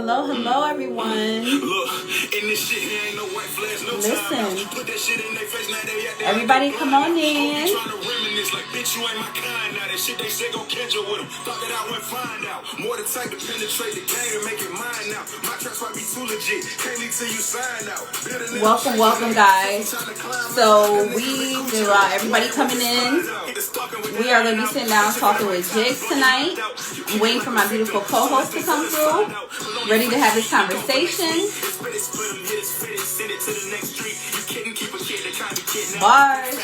Hello, hello, everyone. Listen, everybody come on in. Welcome, welcome, guys. So everybody coming in. We are going to be sitting down talking with Jiggs tonight. I'm waiting for my beautiful co-host to come through. Ready to have this conversation. Bars.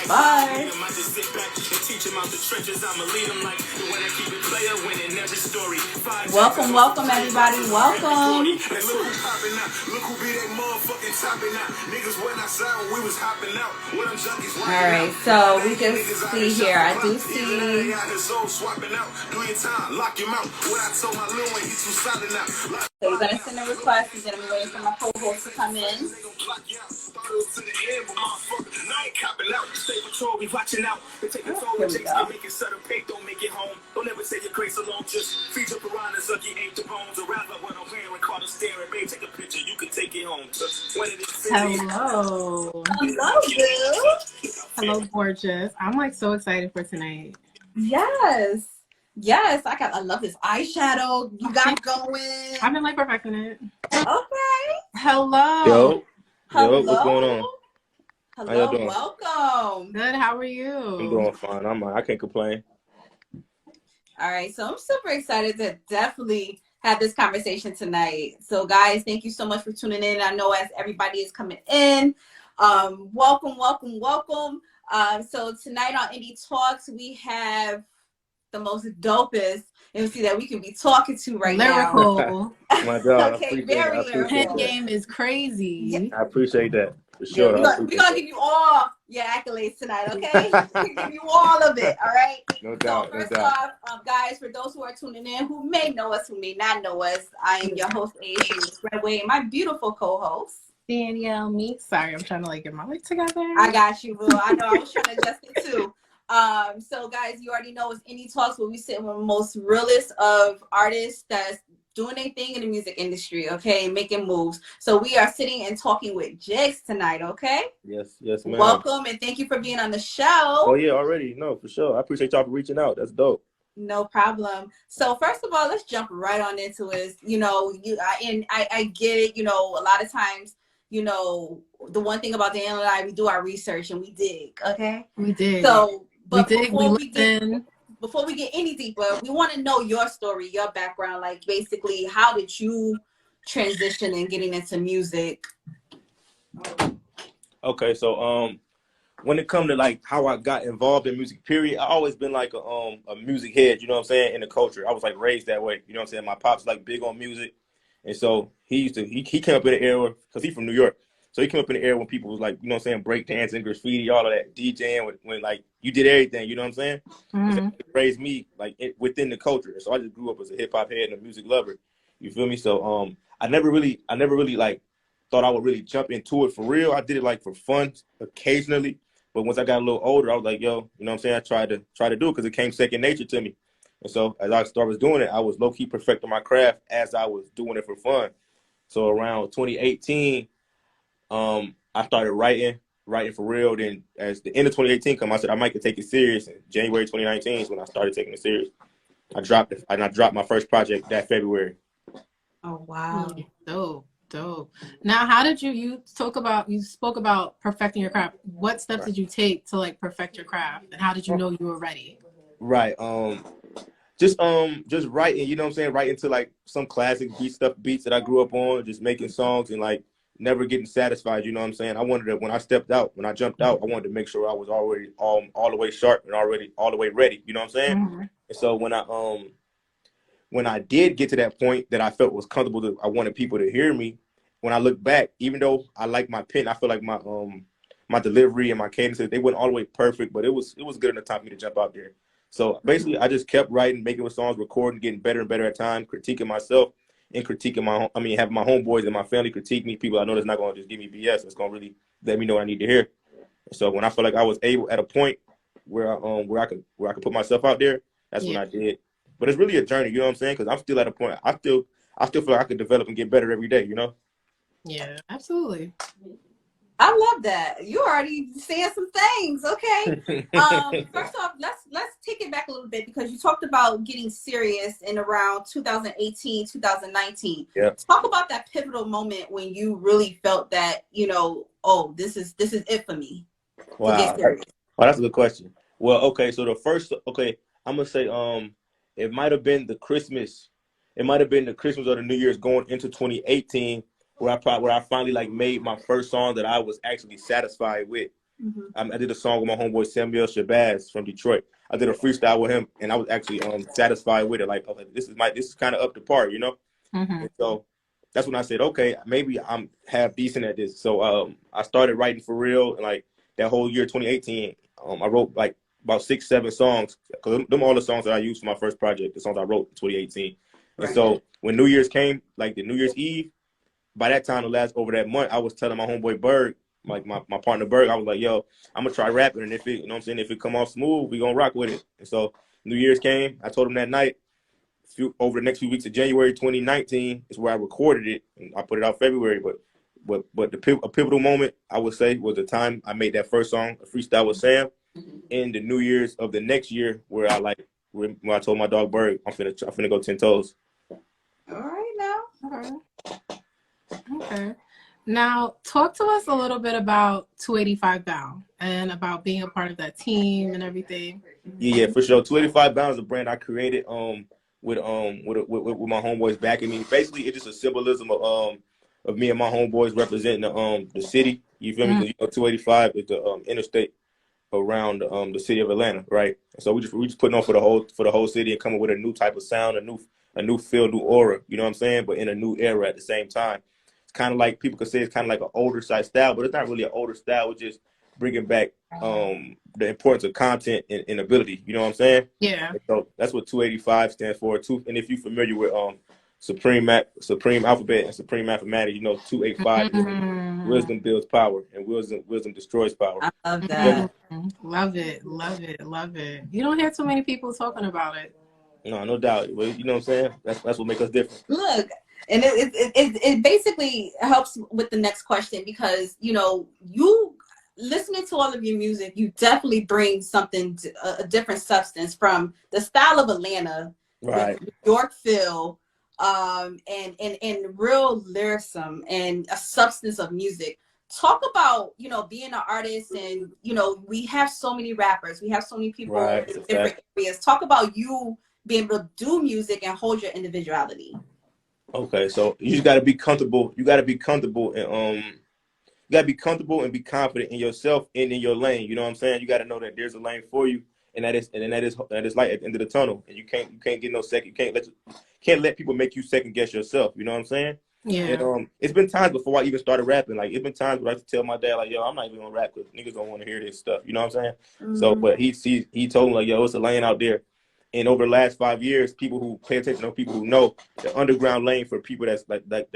Welcome, welcome, everybody. Welcome. All right, so we just see here. I do see. So we're gonna send a request, and then I'm waiting for my co-host to come in. Hello. Hello, Bill. Hello, gorgeous. I'm like so excited for tonight. Yes. I love this eyeshadow you got going. I've been like perfecting it. Okay. Hello. Yo, what's going on? Hello, how y'all doing? welcome. Good. How are you? I'm doing fine. I can't complain. All right, so I'm super excited to definitely have this conversation tonight. So, guys, thank you so much for tuning in. I know as everybody is coming in, welcome. So tonight on Indie Talks, we have the most dopest MC that we can be talking to right now. Lyrical. My God. Okay, very lyrical. Pen game is crazy. Yeah. I appreciate that. For sure. We're going to give you all your accolades tonight, okay? We're going to give you all of it, all right? No doubt. So first off, guys, for those who are tuning in, who may know us, who may not know us, I am your host, Aasha and Danielle, and my beautiful co-host, Danielle, me. Sorry, I'm trying to like get my life together. I got you, boo. I know I was trying to adjust it too. So guys, you already know it's Indie Talks, where we sit with the most realest of artists that's doing their thing in the music industry, okay, making moves. So we are sitting and talking with Jiggs tonight, okay? Yes, ma'am. Welcome and thank you for being on the show. Oh yeah, already. No, for sure. I appreciate y'all for reaching out. That's dope. No problem. So first of all, let's jump right on into it. You know, I get it. You know, a lot of times, you know, the one thing about Danielle and I, we do our research and we dig. Okay, we dig. So, but we dig. Before we get any deeper, we want to know your story, your background. Like, basically, how did you transition in getting into music? Okay, so when it comes to like how I got involved in music, period, I always been like a music head. You know what I'm saying? In the culture, I was like raised that way. You know what I'm saying? My pop's like big on music, and so he came up in the era because he's from New York. So he came up in the era when people was like, you know what I'm saying, break dancing, graffiti, all of that, DJing, when like you did everything, you know what I'm saying? Mm-hmm. So it raised me like within the culture. So I just grew up as a hip hop head and a music lover. You feel me? So I never really like thought I would really jump into it for real. I did it like for fun occasionally, but once I got a little older, I was like, yo, you know what I'm saying? I tried to do it because it came second nature to me. And so as I started doing it, I was low key perfecting my craft as I was doing it for fun. So around 2018. I started writing for real. Then as the end of 2018 come, I said I might could take it serious. And January 2019 is when I started taking it serious. I dropped my first project that February. Oh wow. Dope. Now, how did you spoke about perfecting your craft. What steps did you take to like perfect your craft, and how did you know you were ready? Right. Just writing, you know what I'm saying? Writing to like some classic beats that I grew up on, just making songs and like never getting satisfied, you know what I'm saying? I wanted to, when I jumped out, I wanted to make sure I was already all the way sharp and already all the way ready, you know what I'm saying? Mm-hmm. And so when I did get to that point that I felt was comfortable, I wanted people to hear me. When I look back, even though I like my pen, I feel like my delivery and my cadences, they weren't all the way perfect, but it was good enough time for me to jump out there. So basically, I just kept writing, making songs, recording, getting better and better at time, critiquing myself, and critiquing having my homeboys and my family critique me. People I know that's not going to just give me BS. It's going to really let me know what I need to hear. So when I feel like I was able at a point where I could put myself out there, that's when I did. But it's really a journey, you know what I'm saying? Because I'm still at a point. I I still feel like I could develop and get better every day, you know? Yeah, absolutely. I love that. You already saying some things. Okay. First off, let's take it back a little bit because you talked about getting serious in around 2018, 2019. Yeah. Talk about that pivotal moment when you really felt that, you know, oh, this is it for me to get Wow. serious. Oh, that's a good question. Well, okay, so I'm gonna say it might have been the Christmas. It might have been the Christmas or the New Year's going into 2018 where I finally like made my first song that I was actually satisfied with. I did a song with my homeboy Samuel Shabazz from Detroit. I did a freestyle with him, and I was actually satisfied with it. Like, okay, this is kind of up to par, you know. And so that's when I said, okay, maybe I'm half decent at this. So I started writing for real, and like that whole year 2018, I wrote like about 6-7 songs. Cause them all the songs that I used for my first project, the songs I wrote in 2018. And so when New Year's came, like the New Year's Eve, by that time, over that month, I was telling my homeboy Berg, like my partner Berg, I was like, yo, I'm gonna try rapping, and if it, you know what I'm saying, if it come off smooth, we gonna rock with it. And so New Year's came, I told him that night, over the next few weeks of January 2019 is where I recorded it, and I put it out February. But a pivotal moment, I would say, was the time I made that first song, a freestyle with Sam, in the New Year's of the next year, where when I told my dog Berg, I'm finna go 10 toes. All right now. Okay. Now, talk to us a little bit about 285 Bound and about being a part of that team and everything. Yeah, for sure. 285 Bound is a brand I created with my homeboys backing me. Basically, it's just a symbolism of me and my homeboys representing the city. You feel me? Because 285 is the interstate around the city of Atlanta, right? So we just putting on for the whole city and coming with a new type of sound, a new feel, new aura. You know what I'm saying? But in a new era at the same time. It's kind of like people could say it's kind of like an older side style, but it's not really an older style. It's just bringing back the importance of content and ability. You know what I'm saying? Yeah. And so that's what 285 stands for. And if you're familiar with Supreme Alphabet and Supreme Mathematics, you know 285 is wisdom builds power and wisdom destroys power. I love that. Love it, love it, love it. You don't hear too many people talking about it. No doubt. Well, you know what I'm saying? That's what makes us different. Look, and it basically helps with the next question because, you know, you listening to all of your music, you definitely bring something, a different substance from the style of Atlanta, right? The New York feel, and real lyricism and a substance of music. Talk about, you know, being an artist and, you know, we have so many rappers, we have so many people in different areas. Talk about you being able to do music and hold your individuality. Okay, so you just got to be comfortable. You got to be comfortable and you got to be comfortable and be confident in yourself and in your lane. You know what I'm saying? You got to know that there's a lane for you, and that is light at the end of the tunnel. And you can't get no second. You can't let people make you second guess yourself. You know what I'm saying? Yeah. And it's been times before I even started rapping. Like it's been times where I have to tell my dad, like, yo, I'm not even gonna rap because niggas don't want to hear this stuff. You know what I'm saying? So, but he told me like, yo, it's a lane out there. And over the last 5 years, people who pay attention to people who know the underground lane for people that's like that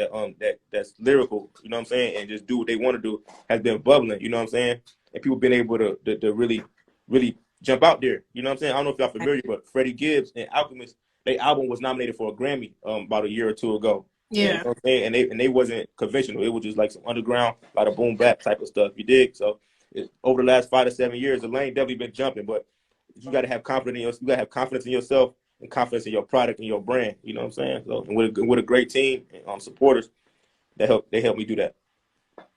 that's lyrical, you know what I'm saying, and just do what they want to do has been bubbling, you know what I'm saying? And people been able to really, really jump out there. You know what I'm saying? I don't know if y'all familiar, but Freddie Gibbs and Alchemist, their album was nominated for a Grammy about a year or two ago. Yeah. You know what I'm saying? And they wasn't conventional. It was just like some underground, a lot of boom bap type of stuff. You dig? So over the last 5 to 7 years, the lane definitely been jumping, but you got to have confidence in yourself and confidence in your product and your brand. You know what I'm saying? So, and with a great team and supporters, they help me do that.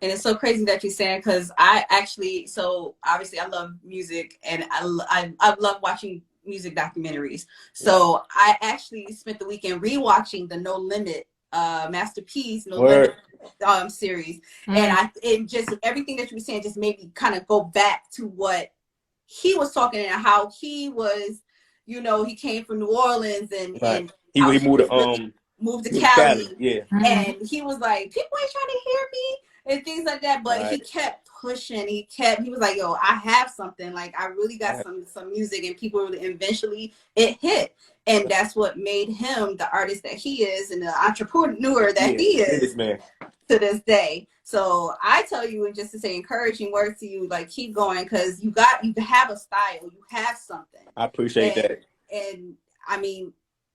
And it's so crazy that you're saying, because I actually, so obviously I love music and I love watching music documentaries. So I actually spent the weekend rewatching the No Limit Masterpiece No Limit series, and just everything that you were saying just made me kind of go back to what he was talking and how he was, you know, he came from New Orleans and he moved to Cali. Yeah. And he was like, people ain't trying to hear me and things like that. But he kept pushing. He was like, yo, I have something. Like, I really got some music, and people really, eventually it hit. And that's what made him the artist that he is and the entrepreneur that he is to this day. So I tell you, and just to say encouraging words to you, like, keep going, because you have a style, you have something. I appreciate that. And I mean,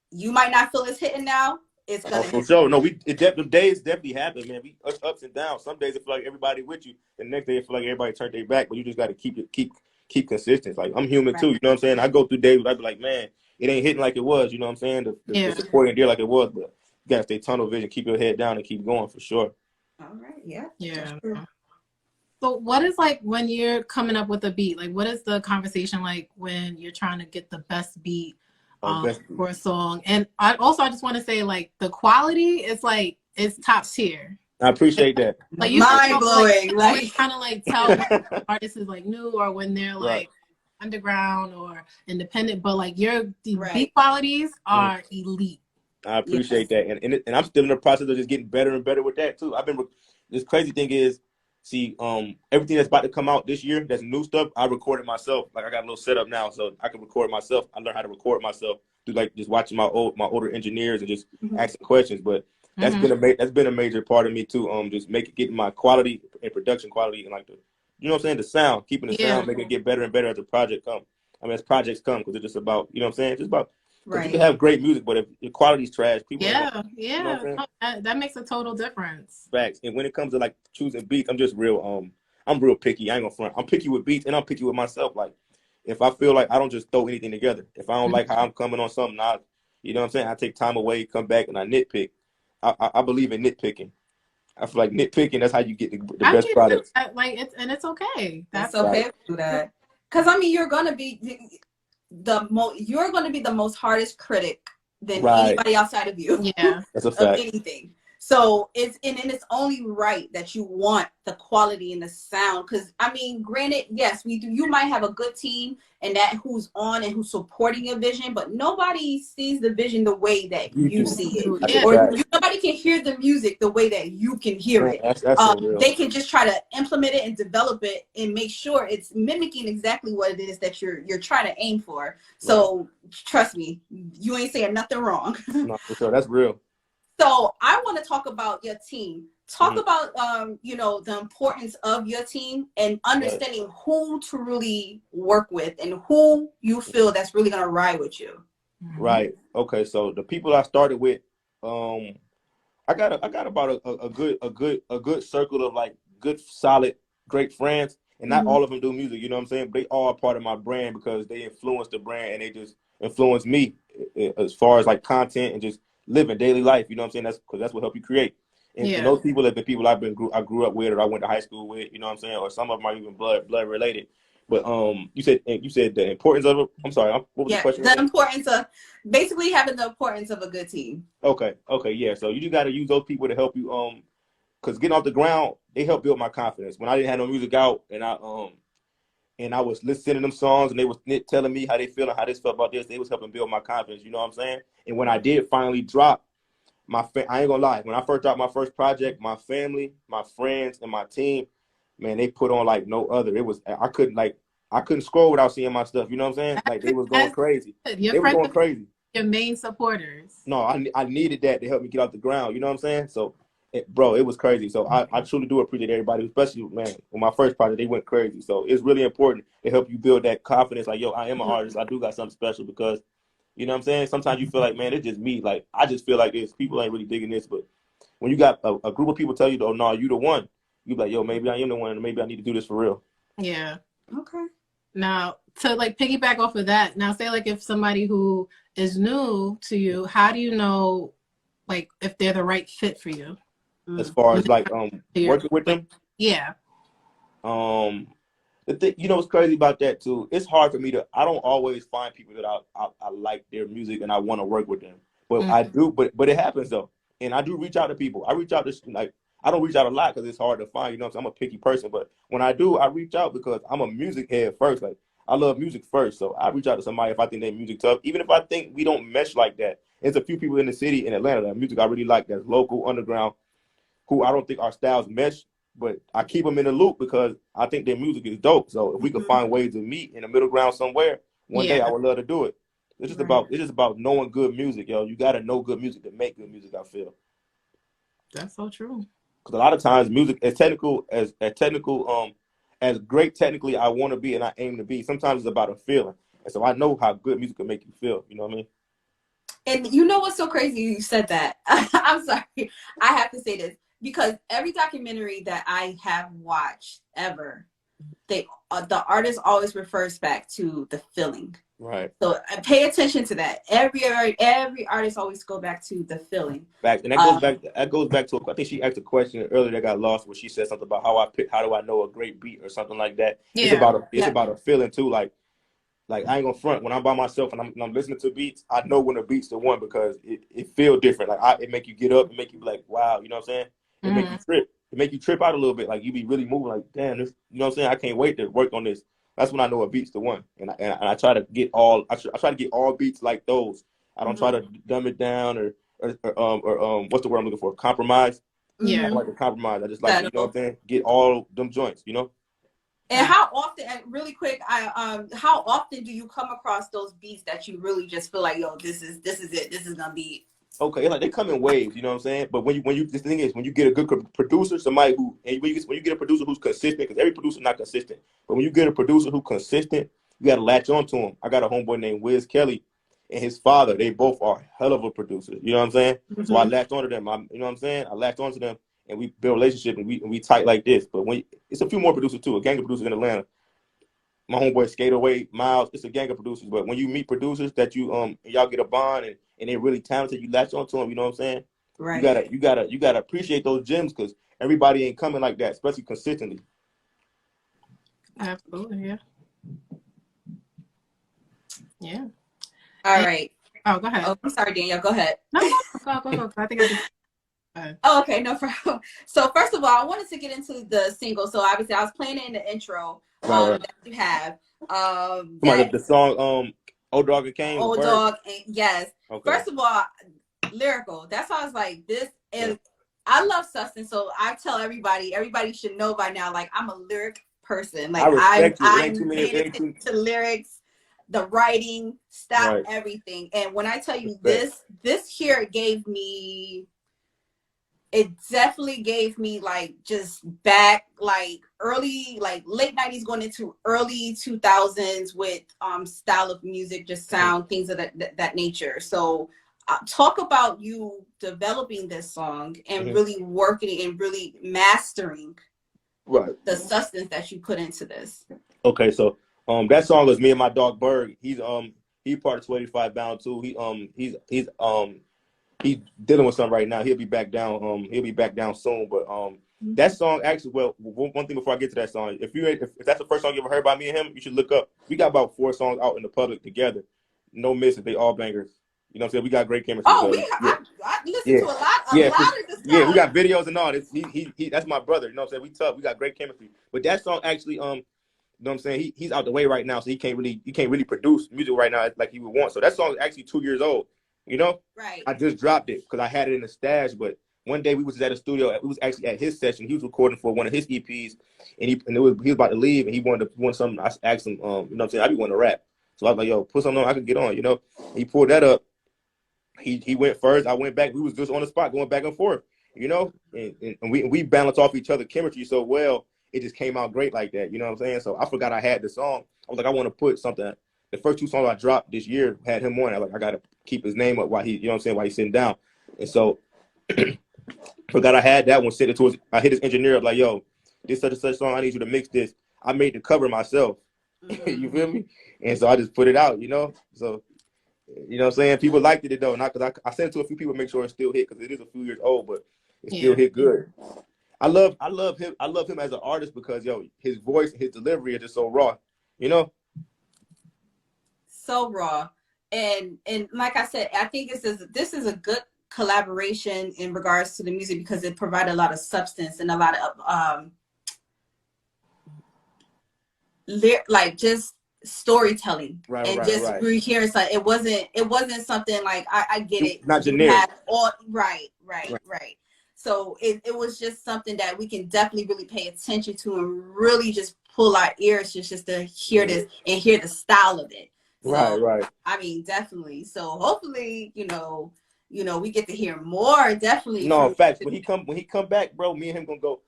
you might not feel it's hitting now, it's Oh, gonna for hit. sure. No, the days definitely happen, man. We ups and downs. Some days it feel like everybody with you, and the next day it feel like everybody turned their back. But you just got to keep consistent. Like I'm human Right. too. You know what I'm saying? I go through days where I be like, man, it ain't hitting like it was. You know what I'm saying? The Yeah. support ain't there like it was. But you got to stay tunnel vision, keep your head down, and keep going for sure. All right. Yeah. That's Yeah. true. So what is like when you're coming up with a beat? Like what is the conversation like when you're trying to get the best beat Oh, best. for a song? And I just want to say like the quality is like it's top tier. I appreciate that. Like you can Mind tell, like you blowing. can always Like kind of like tell when the artist is like new or when they're Right. like underground or independent. But like your right. beat qualities are elite. I appreciate that, and I'm still in the process of just getting better and better with that too. This crazy thing is, see, everything that's about to come out this year, that's new stuff, I recorded myself. Like I got a little setup now, so I can record myself. I learned how to record myself through like just watching my older engineers and just asking questions. But that's been a major part of me too. Just getting my quality and production quality and like you know what I'm saying, the sound, keeping the sound, making it get better and better as the project come. I mean, as projects come, because it's just about, you know what I'm saying, it's just about. Because you can have great music, but if your quality's trash, people ain't gonna, you know what I'm saying? No, that makes a total difference. Facts. And when it comes to like choosing beats, I'm real picky. I ain't gonna front. I'm picky with beats and I'm picky with myself. Like if I feel like I don't just throw anything together. If I don't like how I'm coming on something, you know what I'm saying? I take time away, come back, and I nitpick. I believe in nitpicking. I feel like nitpicking, that's how you get the best products. Like it's okay. That's okay to do that. Because I mean, you're gonna be the most hardest critic than anybody outside of you. Yeah, that's a fact. Of anything. So it's only right that you want the quality and the sound. Because I mean, granted, yes, we do. You might have a good team and that who's on and who's supporting your vision, but nobody sees the vision the way that you see it, nobody can hear the music the way that you can hear it. That's so real. They can just try to implement it and develop it and make sure it's mimicking exactly what it is that you're trying to aim for. So trust me, you ain't saying nothing wrong. No, for sure, that's real. So I want to talk about your team. Talk about the importance of your team and understanding who to really work with and who you feel that's really gonna ride with you. Right. Okay. So the people I started with, I got about a good circle of like good, solid, great friends, and not all of them do music. You know what I'm saying? But they all are part of my brand because they influence the brand and they just influence me as far as like content and just living daily life. You know what I'm saying? That's because that's what help you create. And those people have been people I grew up with or I went to high school with. You know what I'm saying? Or some of them are even blood related. But you said the importance of it. I'm sorry. What was the question? The importance of basically having the importance of a good team. Okay. Yeah. So you just got to use those people to help you. Because getting off the ground, they helped build my confidence. When I didn't have no music out, and I was listening to them songs, and they was telling me how they feel and how they felt about this. They was helping build my confidence. You know what I'm saying? And when I did finally drop I ain't gonna lie. When I first dropped my first project, my family, my friends, and my team, man, they put on like no other. It was I couldn't scroll without seeing my stuff. You know what I'm saying? Like they was going crazy. They were going crazy. Your main supporters. No, I needed that to help me get off the ground. You know what I'm saying? So, bro, it was crazy. So I truly do appreciate everybody, especially, man, with my first project, they went crazy. So it's really important to help you build that confidence. Like, yo, I am an artist. I do got something special because, you know what I'm saying? Sometimes you feel like, man, it's just me. Like, I just feel like this. People ain't really digging this. But when you got a group of people tell you, oh, no, you the one. You be like, yo, maybe I am the one. And maybe I need to do this for real. Yeah. Okay. Now, to like piggyback off of that, now say like if somebody who is new to you, how do you know like if they're the right fit for you? As far as like working with them? Yeah. The thing, you know what's crazy about that too? It's hard for me I don't always find people that I like their music and I want to work with them. But I do, but it happens though. And I do reach out to people. I reach out to like I don't reach out a lot because it's hard to find, you know what I'm saying? I'm a picky person, but when I do, I reach out because I'm a music head first. Like I love music first. So I reach out to somebody if I think their music tough. Even if I think we don't mesh like that. There's a few people in the city in Atlanta that music I really like that's local, underground, who I don't think our styles mesh, but I keep them in the loop because I think their music is dope. So if we could find ways to meet in the middle ground somewhere, one day I would love to do it. It's just about knowing good music, yo. You gotta know good music to make good music, I feel. That's so true. Because a lot of times music as great technically I want to be and I aim to be, sometimes it's about a feeling. And so I know how good music can make you feel, you know what I mean? And you know what's so crazy? You said that. I'm sorry. I have to say this because every documentary that I have watched ever, the artist always refers back to the feeling. Right. So pay attention to that. Every artist always go back to the feeling. Back, and that goes back. That goes back to. I think she asked a question earlier that got lost, where she said something about how do I know a great beat or something like that. Yeah. It's about a feeling too. Like I ain't gonna front, when I'm by myself and I'm listening to beats, I know when a beat's the one because it feels different. Like it make you get up, it make you be like, wow, you know what I'm saying? It make you trip. It make you trip out a little bit. Like you be really moving like, damn, this, you know what I'm saying? I can't wait to work on this. That's when I know a beat's the one. And I try to get all I try to get all beats like those. I don't try to dumb it down or what's the word I'm looking for? Compromise. Yeah. I don't like to compromise. I just like to, you know what I'm saying? Get all them joints, you know? And how often, and really quick, how often do you come across those beats that you really just feel like, yo, this is it, this is gonna be it? Okay, like they come in waves, you know what I'm saying? But when you the thing is, when you get a good producer, somebody who, and when you get a producer who's consistent, because every producer's not consistent, but when you get a producer who's consistent, you got to latch on to him. I got a homeboy named Wiz Kelly and his father. They both are hell of a producers. You know what I'm saying? So I latched onto them. You know what I'm saying? I latched onto them, and we build a relationship, and we tight like this. But it's a few more producers too, a gang of producers in Atlanta. My homeboy Skate Away, Miles, it's a gang of producers. But when you meet producers that y'all get a bond and they're really talented, you latch onto them, you know what I'm saying? Right. You gotta appreciate those gems because everybody ain't coming like that, especially consistently. Absolutely, yeah. Yeah. All right. Oh, go ahead. Oh, I'm sorry, Danielle. Go ahead. No, go. I think I did. Oh, okay, no problem. So first of all, I wanted to get into the single. So obviously, I was playing it in the intro Right. that you have. The song Old Dog and Kane. Old Dog, and yes. Okay. First of all, lyrical. That's why I was like, this is. I love Substance, so I tell everybody should know by now. Like I'm a lyric person. Like I'm paying attention to lyrics, the writing, style, everything. And when I tell you this here gave me. It definitely gave me like just back like early, like late 90s going into early 2000s with style of music, just sound, things of that nature. So talk about you developing this song and really working and really mastering the substance that you put into this. Okay, so that song is me and my dog Berg. He's part of 285 Bound too. He's dealing with something right now. He'll be back down. He'll be back down soon. But that song actually, well, one thing before I get to that song, if that's the first song you ever heard by me and him, you should look up. We got about 4 songs out in the public together. No misses. They all bangers. You know what I'm saying? We got great chemistry. Oh, I listened to a lot of this stuff. Yeah, we got videos and all this. He that's my brother. You know what I'm saying? We tough. We got great chemistry. But that song actually, you know what I'm saying? He's out the way right now, so he can't really produce music right now like he would want. So that song is actually 2 years old. You know, right? I just dropped it because I had it in the stash. But one day we was at a studio. We was actually at his session. He was recording for one of his EPs, and he was about to leave, and he wanted something. I asked him, you know what I'm saying? I be wanting to rap, so I was like, yo, put something on I could get on. You know, he pulled that up. He went first. I went back. We was just on the spot, going back and forth. You know, and we balanced off each other chemistry so well. It just came out great like that. You know what I'm saying? So I forgot I had the song. I was like, I want to put something. The first 2 songs I dropped this year had him on. I gotta keep his name up while you know what I'm saying, while he's sitting down. And so forgot I had that one. I hit his engineer up like, yo, this such and such song, I need you to mix this. I made the cover myself. You feel me? And so I just put it out, you know. So you know what I'm saying? People liked it though, not because I sent it to a few people to make sure it still hit, because it is a few years old, but it still hit good. I love him. I love him as an artist because his voice, his delivery is just so raw, you know. So raw, and like I said, I think this is a good collaboration in regards to the music because it provided a lot of substance and a lot of like just storytelling we're hearing something. It wasn't something like I get it, not generic. Right. So it was just something that we can definitely really pay attention to and really just pull our ears just to hear this and hear the style of it. So, right. I mean, definitely. So hopefully, we get to hear more. Definitely. No, facts. When he come back, bro, me and him gonna go.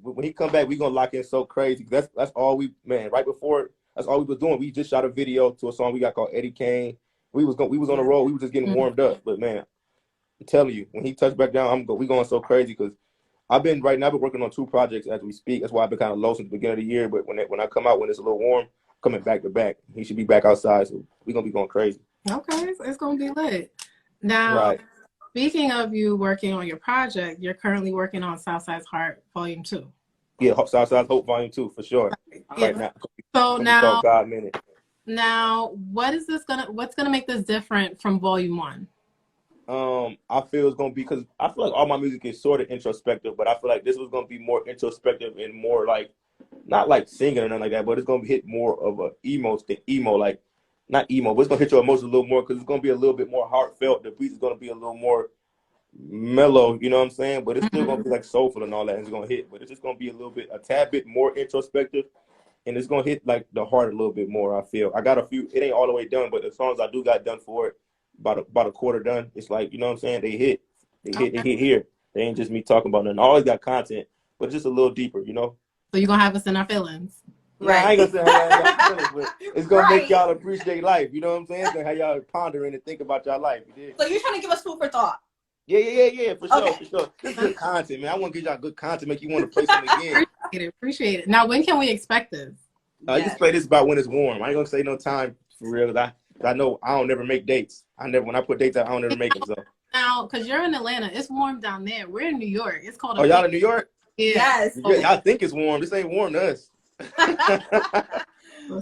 When he come back, we gonna lock in so crazy. That's all right before. That's all we was doing. We just shot a video to a song we got called Eddie Kane, We was on the road. We was just getting warmed up. But man, I'm telling you, when he touched back down, we going so crazy because I've been working on 2 projects as we speak. That's why I've been kind of low since the beginning of the year. But when I come out, when it's a little warm, coming back to back. He should be back outside, so we're gonna be going crazy. Okay, it's gonna be lit. Now, right. Speaking of you working on your project, you're currently working on Southside's Heart Volume 2. Yeah, Southside's Hope Volume 2 for sure. Right now. So now, God Minute. Now, what's gonna make this different from Volume 1? I feel it's gonna be because I feel like all my music is sort of introspective, but I feel like this was gonna be more introspective and more like not like singing or nothing like that, but it's gonna hit more of a emo, like not emo, but it's gonna hit your emotions a little more because it's gonna be a little bit more heartfelt. The beat is gonna be a little more mellow, you know what I'm saying? But it's still gonna be like soulful and all that, and it's gonna hit. But it's just gonna be a tad bit more introspective, and it's gonna hit like the heart a little bit more. I feel I got a few. It ain't all the way done, but the songs I do got done for it, about a quarter done. It's like, you know what I'm saying? They hit here. They ain't just me talking about nothing. I always got content, but it's just a little deeper, you know. So you're gonna have us in our feelings. Right. I ain't gonna say how y'all feelings, but it's gonna make y'all appreciate life. You know what I'm saying? It's gonna have y'all pondering and think about y'all life. So you're trying to give us food for thought. Yeah, for sure. This is good content, man. I want to get y'all good content, make you want to play something again. Appreciate it. Now, when can we expect this? You just play this about when it's warm. I ain't gonna say no time for real. I know I don't never make dates. When I put dates out, I don't never make them. So now, because you're in Atlanta, it's warm down there. We're in New York. It's called. Oh, y'all in New York? Yeah. Yes. Yeah, y'all think it's warm. This ain't warm to us.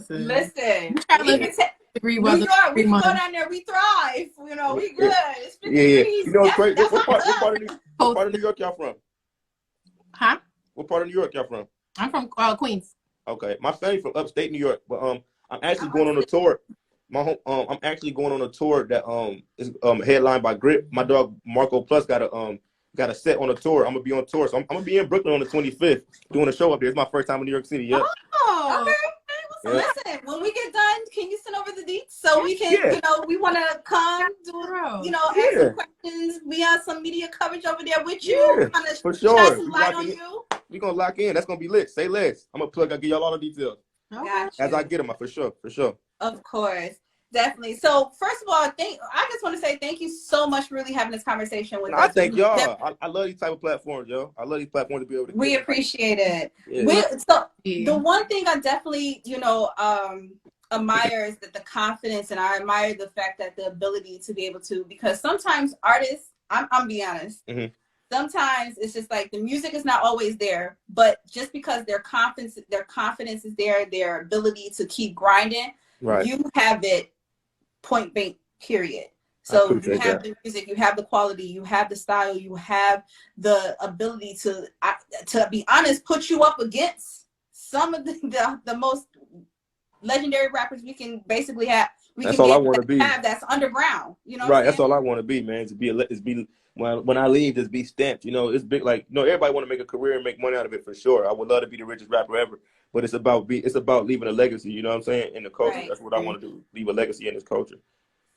Listen. New York, we can go down there. We thrive. You know, we good. It's 50 degrees. You know what's crazy? What part of New York y'all from? Huh? What part of New York y'all from? I'm from Queens. Okay, my family from upstate New York, but I'm actually going on a tour. I'm actually going on a tour that is headlined by Grip. My dog Marco Plus got a set on a tour. I'm gonna be on tour, so I'm gonna be in Brooklyn on the 25th doing a show up there. It's my first time in New York City. Yep. Oh, okay. So listen, when we get done, can you send over the deets so we can, you know, we want to come do, you know, ask some questions. We have some media coverage over there with you. Yeah, for sure. Shine some light on you. We're gonna lock in. That's gonna be lit. Say less. I'm gonna plug. I'll give y'all all the details. As I get them, for sure. Of course. Definitely. So first of all, I just want to say thank you so much for really having this conversation with us. I thank y'all. I love these type of platforms, yo. I love these platforms to be able to. We appreciate it. Yeah. The one thing I definitely, you know, admire is that the confidence, and I admire the fact that the ability to be able to, because sometimes artists, I'm be honest, sometimes it's just like the music is not always there, but just because their confidence is there, their ability to keep grinding, you have it. Point blank, period. So you have the music, you have the quality, you have the style, you have the ability to be honest, put you up against some of the most legendary rappers we can basically have. That's all I want to be. That's underground, you know. That's all I want to be, man. When I leave, just be stamped. You know, it's big. Like, you know, everybody want to make a career and make money out of it for sure. I would love to be the richest rapper ever, but it's about leaving a legacy. You know what I'm saying? In the culture, that's what I want to do. Leave a legacy in this culture.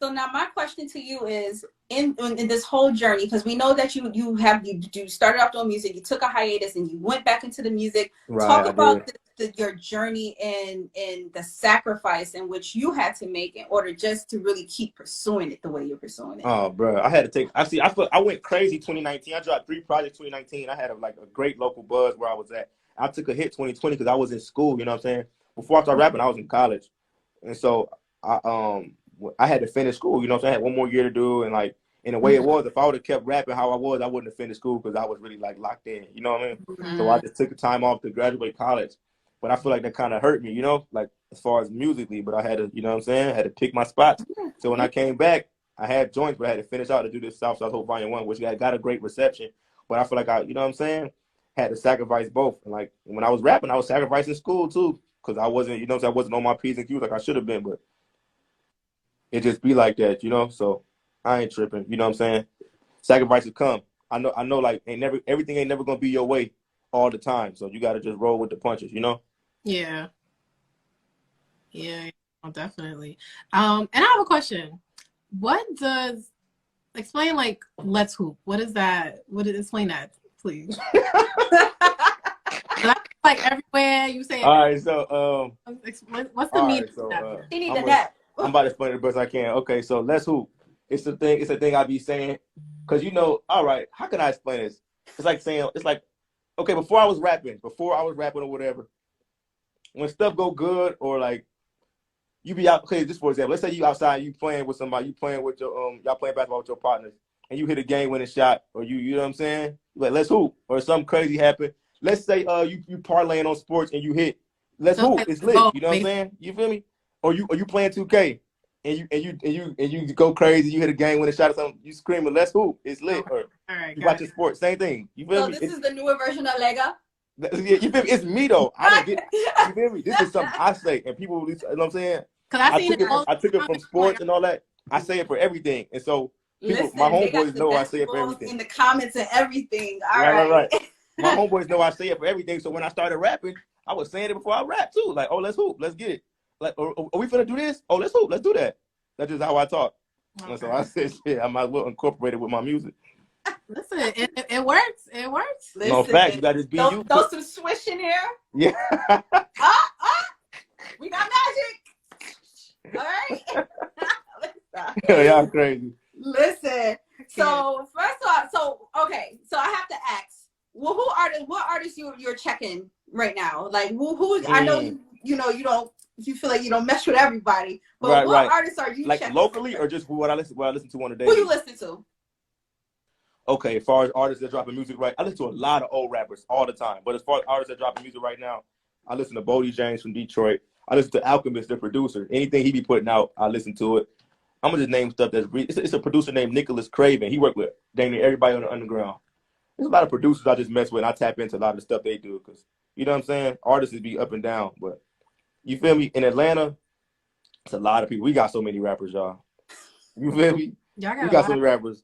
So now my question to you is, in this whole journey, because we know that you started off doing music, you took a hiatus, and you went back into the music. Talk about your journey and the sacrifice in which you had to make in order just to really keep pursuing it the way you're pursuing it. Oh, bro, I had to I went crazy 2019. I dropped 3 projects 2019. I had a great local buzz where I was at. I took a hit 2020 because I was in school. You know what I'm saying? Before I started rapping, I was in college, and so I had to finish school. You know what I'm saying? I had one more year to do, and like, in a way it was, if I would have kept rapping how I was, I wouldn't have finished school because I was really like locked in. You know what I mean? So I just took the time off to graduate college. But I feel like that kind of hurt me, you know, like as far as musically. But I had to, you know what I'm saying? I had to pick my spots. So when I came back, I had joints, but I had to finish out to do this Southside Hope Volume 1, which got a great reception. But I feel like you know what I'm saying? Had to sacrifice both. And like, when I was rapping, I was sacrificing school too, because I wasn't, you know what I'm saying? I wasn't on my P's and Q's like I should have been, but it just be like that, you know? So I ain't tripping, you know what I'm saying? Sacrifices come. I know like everything ain't never going to be your way all the time. So you got to just roll with the punches, you know? Yeah, definitely. And I have a question. Explain like Let's Hoop. What is that? Explain that, please. Like everywhere you say. All right, so what's the meaning? So, she need a net. I'm about to explain it the best I can. Okay, so let's hoop. It's the thing. It's a thing I be saying, cause all right. How can I explain this? It's like saying, okay, before I was rapping or whatever, when stuff go good or like you be out. Okay, just for example, let's say you outside, you playing with somebody, you playing with your y'all playing basketball with your partners, and you hit a game-winning shot, or you know what I'm saying? Like let's hoop, or something crazy happen. Let's say you parlaying on sports and you hit. Let's hoop. It's lit. You know what I'm saying? You feel me? Or you playing 2K and you go crazy. You hit a game-winning shot or something. You screaming, "Let's hoop!" It's lit. Okay. Or All right, you watching sports, same thing. You feel So me? this is the newer version of Lega. Yeah, you feel me? It's me though. I don't get. You feel me? This is something I say, and people, you know what I'm saying? Cause I seen it all I took the it time. from sports and all that. I say it for everything, and so people, Listen, my they got homeboys the know I best say it for quotes everything. in the comments and everything. All Right. right. My homeboys know I say it for everything. So when I started rapping, I was saying it before I rap too. Like, oh, let's hoop, let's get it. Like, are we finna do this? Oh, let's hoop, let's do that. That's just how I talk. Okay. And so I said, shit, I might as well incorporate it with my music. Listen, it works. It works. Listen, No facts, you got this be you. Throw some swish in here. Yeah. We got magic. All right. Y'all crazy. Listen. So first of all, so I have to ask, well, what artists you're checking right now? Like who I know you feel like you don't mess with everybody, but what artists are you like checking? Locally or just what I listen to on a daily? Who you listen to? Okay, as far as artists that dropping music I listen to a lot of old rappers all the time. But as far as artists that dropping music right now, I listen to Bodie James from Detroit. I listen to Alchemist, the producer. Anything he be putting out, I listen to it. I'm gonna just name stuff it's a producer named Nicholas Craven. He worked with dang near everybody on the underground. There's a lot of producers I just mess with, and I tap into a lot of the stuff they do because you know what I'm saying. Artists be up and down, but you feel me? In Atlanta, it's a lot of people. We got so many rappers, y'all. You feel me? We got so many rappers.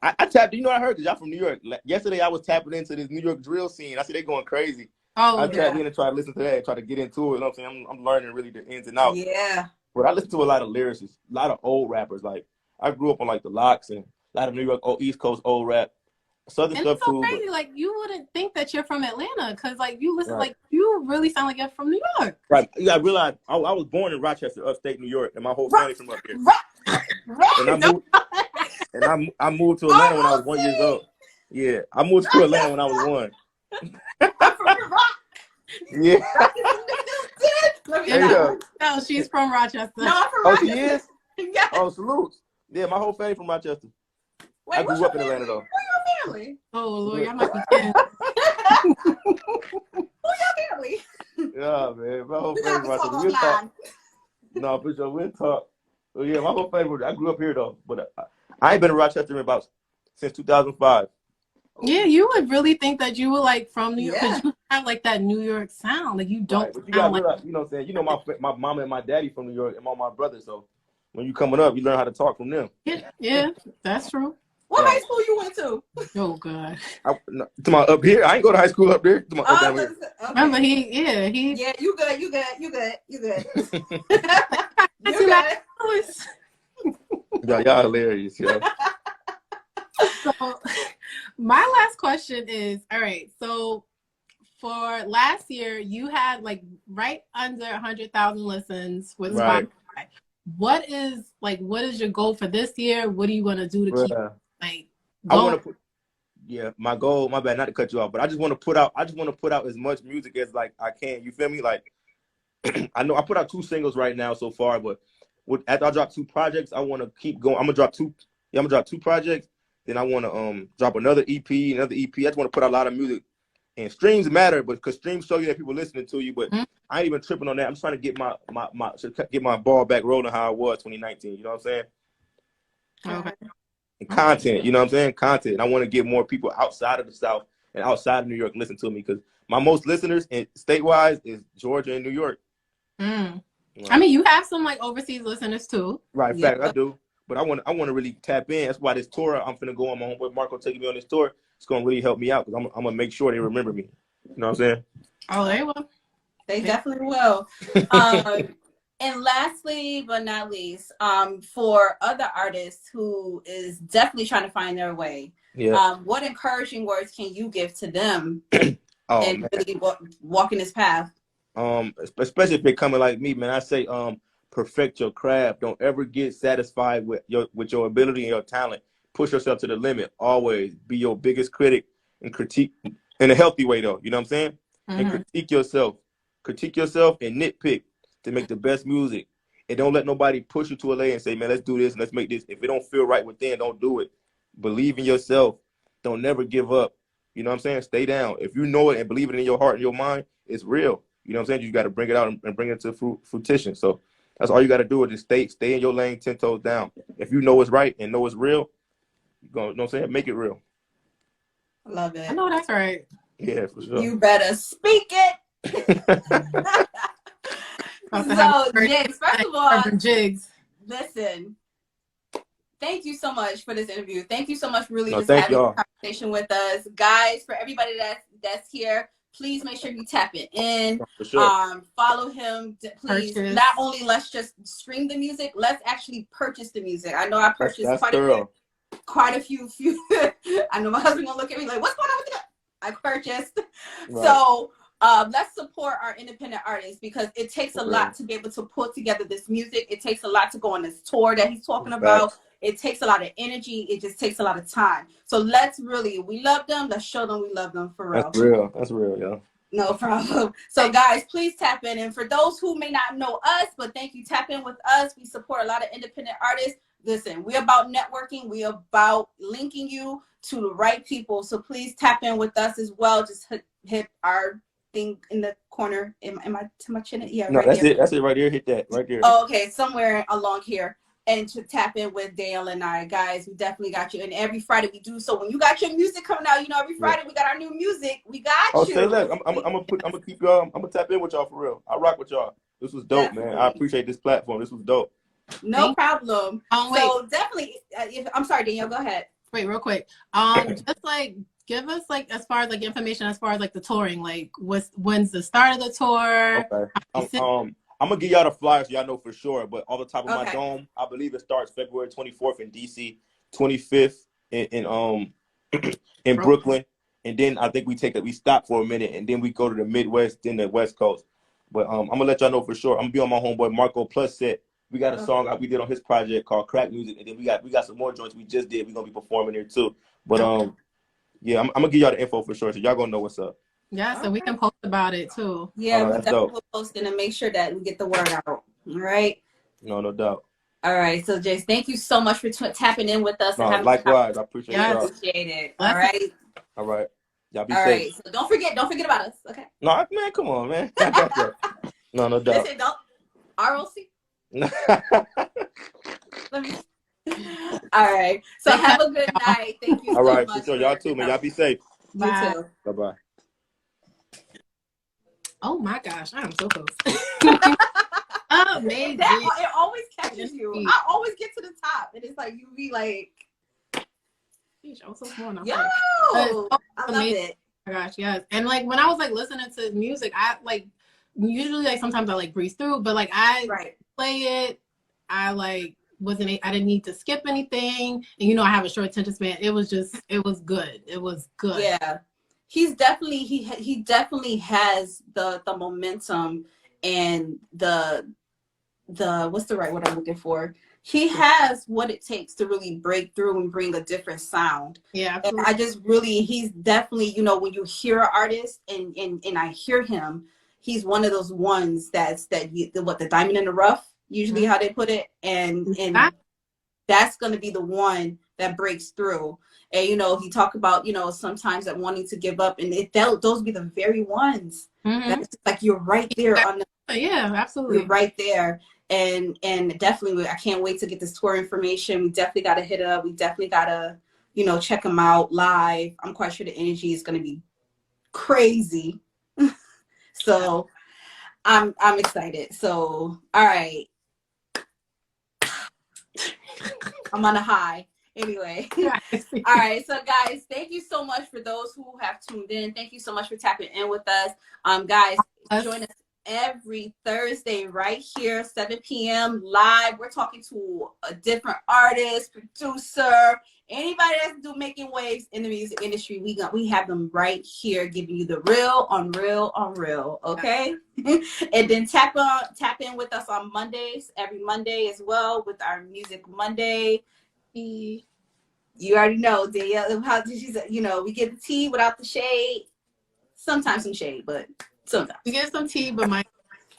I tapped. You know what I heard? Cause y'all from New York. Yesterday I was tapping into this New York drill scene. I see they going crazy. I tapped in and tried to listen to that, and try to get into it. You know what I'm saying? I'm learning really the ins and outs. Yeah. But I listen to a lot of lyricists, a lot of old rappers. Like I grew up on like the Locks and a lot of New York, East Coast old rap, Southern stuff it's so too. Crazy. Like you wouldn't think that you're from Atlanta because like you listen, like you really sound like you're from New York. Right. Yeah, I realized I was born in Rochester, upstate New York, and my whole family from up here. And I moved to Atlanta when I was 1 year old. Yeah, I moved to Atlanta when I was 1. I'm from the Rock. Yeah. No, she's from Rochester. No, I'm from Rochester. She is? Yeah. Oh, salute. Yeah, my whole family from Rochester. Wait, I grew up in Atlanta though. Who your family? Oh Lord, y'all might be kidding. Who your family? Yeah, man, my whole family from Rochester. We'll talk. No, for sure, we'll talk. Well, yeah, my whole family. I grew up here though, but I ain't been in Rochester since 2005. Yeah, you would really think that you were like from New York because you have like that New York sound. Like you don't but you sound got realize, you know what I'm saying? You know my mama and my daddy from New York and all my brothers, so when you coming up, you learn how to talk from them. Yeah, that's true. What high school you went to? Oh God. To my up here, I ain't go to high school up there. To my up down here. Okay. Remember Yeah, you good. You good. Y'all hilarious, yo. So my last question is, all right, so for last year you had like right under 100,000 listens with Spotify. What is your goal for this year? What do you want to do to keep like going? I want to put my goal, my bad not to cut you off, but I just want to put out as much music as like I can. You feel me? Like I know I put out 2 singles right now so far, but after I drop 2 projects, I want to keep going. I'm gonna drop 2 projects. Then I want to drop another EP. I just want to put out a lot of music. And streams matter, but because streams show you that people listening to you. But I ain't even tripping on that. I'm just trying to get my ball back rolling how it was 2019. You know what I'm saying? Okay. And content. You know what I'm saying? Content. And I want to get more people outside of the South and outside of New York listen to me because my most listeners statewide is Georgia and New York. Right. I mean, you have some like overseas listeners too. Right. Fact, I do. But I want to really tap in. That's why this tour, I'm finna go on. My homeboy Marco taking me on this tour. It's gonna really help me out because I'm gonna make sure they remember me. You know what I'm saying? Oh, they will. They definitely will. And lastly, but not least, for other artists who is definitely trying to find their way, what encouraging words can you give to them and really walking this path? Especially if they're coming like me, man. I say perfect your craft. Don't ever get satisfied with your ability and your talent. Push yourself to the limit. Always be your biggest critic and critique in a healthy way, though. You know what I'm saying? And critique yourself. Critique yourself and nitpick to make the best music. And don't let nobody push you to a lane and say, man, let's do this and let's make this. If it don't feel right within, don't do it. Believe in yourself. Don't never give up. You know what I'm saying? Stay down. If you know it and believe it in your heart and your mind, it's real. You know what I'm saying? You got to bring it out and bring it to fruition. So that's all you got to do is just stay in your lane 10 toes down. If you know it's right and know it's real, you know what I'm saying? Make it real. I love it. I know that's right. Yeah, for sure. You better speak it. So, Jiggs, first of all, Jiggs, listen, thank you so much for this interview. Thank you so much for really just thank having y'all. a conversation with us. Guys, for everybody that's here, please make sure you tap it in. For sure. Follow him. Please, not only let's just stream the music, let's actually purchase the music. I know I purchased quite a few. I know my husband gonna look at me like, what's going on with that? I purchased. Right. So let's support our independent artists because it takes a lot to be able to put together this music. It takes a lot to go on this tour that he's talking about. It takes a lot of energy. It just takes a lot of time. So let's really, we love them. Let's show them we love them for real. That's real, yeah. No problem. So guys, please tap in. And for those who may not know us, but thank you, tap in with us. We support a lot of independent artists. Listen, we're about networking. We're about linking you to the right people. So please tap in with us as well. Just hit our thing in the corner. Am I to my chin? Yeah, no, right that's there. it. That's it right there. Hit that right there. Oh, okay, somewhere along here. And to tap in with Dale and I, guys, we definitely got you. And every Friday we do. So when you got your music coming out, you know, every Friday we got our new music. We got you. Say that. I'm gonna keep y'all. I'm gonna tap in with y'all for real. I rock with y'all. This was dope, man. I appreciate this platform. This was dope. No problem. So definitely, I'm sorry, Danielle, go ahead. Wait, real quick. Just like give us like as far as like information as far as like the touring, like when's the start of the tour? Okay. I'm gonna give y'all the flyers so y'all know for sure. But off the top of my dome, I believe it starts February 24th in DC, 25th in Brooklyn, and then I think we stop for a minute and then we go to the Midwest, then the West Coast. But I'm gonna let y'all know for sure. I'm gonna be on my homeboy Marco Plus set. We got a song we did on his project called Crack Music, and then we got some more joints we just did. We're gonna be performing there too. But yeah, I'm gonna give y'all the info for sure, so y'all gonna know what's up. Yeah, so we can post about it too. Yeah, we definitely will post it and make sure that we get the word out. All right. No doubt. All right, so Jiggs, thank you so much for tapping in with us. And likewise, I appreciate it. Appreciate it. All right. All right. Y'all be safe. All right. So don't forget about us. Okay. No, man, come on, man. I got that. No doubt. Listen, don't ROC. All right. So have a good night. Thank you so much. All right, for sure. Y'all too, man. Y'all be safe. Bye. You too. Bye-bye. Oh my gosh, I am so close. Amazing. It always catches you. I always get to the top, and it's like you be like, I'm so small now. Yo, I love it. Oh my gosh, yes. And like when I was like listening to music, I like usually like sometimes I like breeze through, but like I play it. I like I didn't need to skip anything, and you know I have a short attention span. It was good. It was good. Yeah. He's definitely he definitely has the momentum and the what's the right word I'm looking for? He has what it takes to really break through and bring a different sound. Yeah, absolutely. And I just really, he's definitely, you know, when you hear an artist and I hear him, he's one of those ones the diamond in the rough, usually how they put it, and that's going to be the one that breaks through. And, you know, he talked about, you know, sometimes that wanting to give up, and those be the very ones. That's just like you're right there on the, yeah, absolutely. You're right there. And definitely, I can't wait to get this tour information. We definitely got to hit it up. We definitely got to, you know, check him out live. I'm quite sure the energy is going to be crazy. So I'm excited. So, all right. I'm on a high. Anyway. All right. So guys, thank you so much for those who have tuned in. Thank you so much for tapping in with us. Guys, join us every Thursday right here, 7 p.m. live. We're talking to a different artist, producer, Anybody that's making waves in the music industry, we have them right here, giving you the real on real. Okay, and then tap in with us on Mondays, every Monday as well, with our Music Monday. You already know, Danielle. How she's, we get the tea without the shade. Sometimes some shade, but sometimes we get some tea, but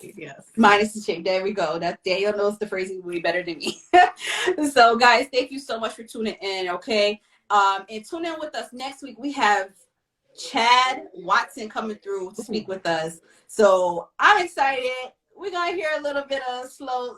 yes. Minus the shade. There we go. That Danielle knows the phrasing way better than me. So, guys, thank you so much for tuning in. Okay, and tune in with us next week. We have Chad Watson coming through to speak with us. So I'm excited. We're gonna hear a little bit of slow,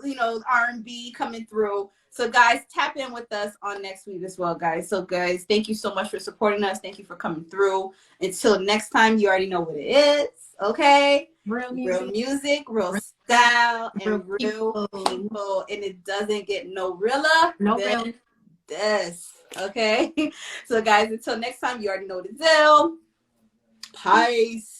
R&B coming through. So, guys, tap in with us on next week as well, guys. So, guys, thank you so much for supporting us. Thank you for coming through. Until next time, you already know what it is. Okay. Real music, real style, and real people. And it doesn't get no realer than this. Okay. So, guys, until next time, you already know the deal. Peace.